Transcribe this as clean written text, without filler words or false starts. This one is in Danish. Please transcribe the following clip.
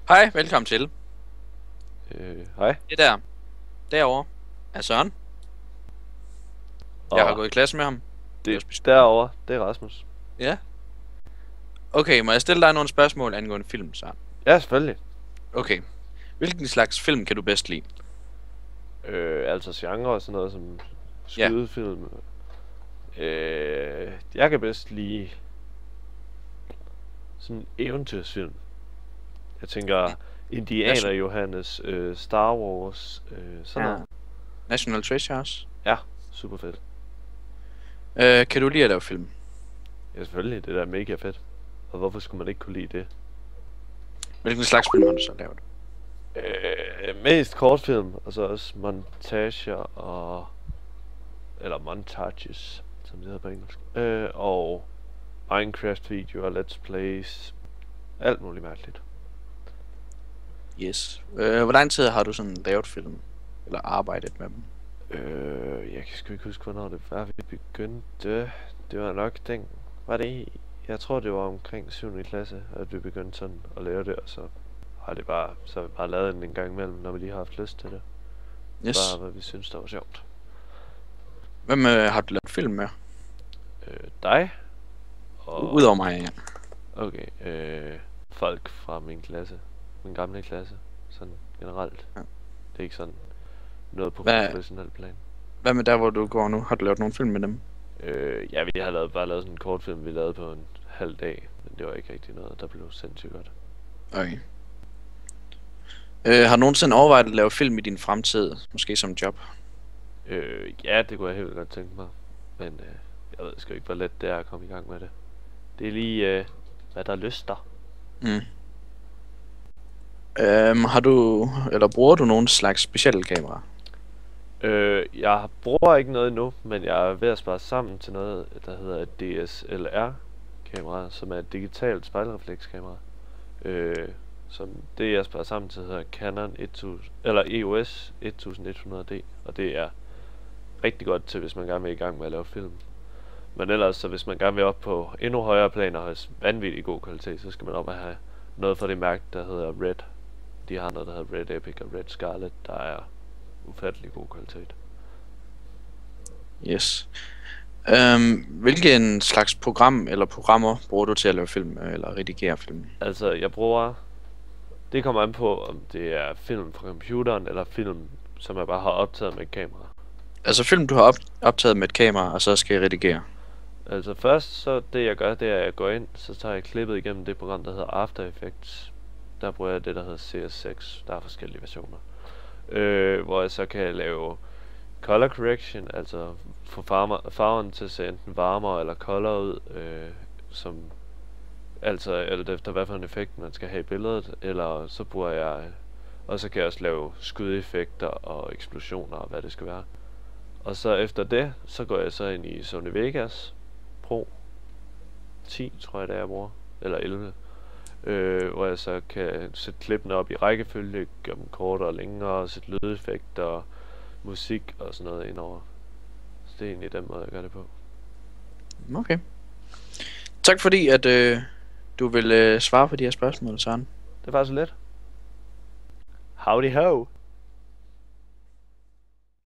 Hej, velkommen til. Hej. Det derovre er Søren. Jeg har gået i klasse med ham. Det derovre, det er Rasmus. Ja. Okay, må jeg stille dig nogle spørgsmål angående film, Søren? Ja, selvfølgelig. Okay. Hvilken slags film kan du bedst lide? Altså genre og sådan noget som Ja. skydefilm. Jeg kan bedst lide sådan eventyrsfilm. Jeg tænker Indianer Johannes, Star Wars, sådan noget. National Treasure også. Ja, super fedt. Kan du lide at lave film? Ja, selvfølgelig. Det der er mega fedt. Og hvorfor skulle man ikke kunne lide det? Hvilken slags film har du så lavet? Mest kortfilm, og så også montager og... Eller montages, som det hedder på engelsk. Og Minecraft-videoer, Let's Plays. Alt muligt mærkeligt. Yes. Hvor lang tid har du sådan lavet film? Eller arbejdet med dem? Jeg kan sgu ikke huske, hvornår det var, vi begyndte. Det var nok den... Var det i... Jeg tror, det var omkring 7. klasse, at vi begyndte sådan at lave det, og så har vi bare lavet den en gang imellem, når vi lige har haft lyst til det. Yes. Bare hvad vi synes, der var sjovt. Hvem har du lavet film med? Dig? Og... Udover mig, ja. Okay, folk fra min klasse. Min gamle klasse. Sådan generelt. Ja. Det er ikke sådan noget på Hvad- professionel plan. Hvad med der, hvor du går nu? Har du lavet nogle film med dem? Ja, vi har bare lavet sådan en kortfilm, vi lavede på en halv dag. Men det var ikke rigtig noget, der blev sindssygt godt. Okay. Har du nogensinde overvejet at lave film i din fremtid? Måske som job? Ja, det kunne jeg helt vildt godt tænke mig. Men jeg ved sgu ikke, hvor let det er at komme i gang med det. Det er lige, hvad der lyster. Mm. Har du, eller bruger du nogen slags specielle kamera? Jeg bruger ikke noget endnu, men jeg er ved at spare sammen til noget, der hedder et DSLR-kamera, som er et digitalt spejlreflekskamera. Som det jeg sparer sammen til hedder Canon 1000, eller EOS 1100D, og det er rigtig godt til, hvis man gerne vil i gang med at lave film. Men ellers, så hvis man gerne vil op på endnu højere planer og have vanvittig god kvalitet, så skal man op og have noget fra det mærke, der hedder Red. De har noget, der hedder Red Epic og Red Scarlet, der er ufattelig god kvalitet. Yes. Hvilken slags program eller programmer bruger du til at lave film eller redigere film? Altså, jeg bruger... Det kommer an på, om det er film fra computeren, eller film, som jeg bare har optaget med et kamera. Altså film, du har optaget med et kamera, og så skal redigere. Altså først, så det jeg gør, det er, at jeg går ind, så tager jeg klippet igennem det program, der hedder After Effects. Der bruger jeg det, der hedder CS6. Der er forskellige versioner. Hvor jeg så kan lave color correction, altså få farven til at se enten varmere eller koldere ud, som altså alt efter hvad for en effekt man skal have i billedet, eller så bruger jeg, og så kan jeg også lave skudeffekter og eksplosioner og hvad det skal være. Og så efter det, så går jeg så ind i Sony Vegas Pro 10, tror jeg det er, jeg bruger, eller 11, hvor jeg så kan sætte klippene op i rækkefølge, gøre dem kortere og længere, sætte lydeffekter og musik og sådan noget indover. Så det er egentlig den måde, jeg gør det på. Okay. Tak fordi, at du vil svare på de her spørgsmål, Søren. Det var så let. Howdy ho!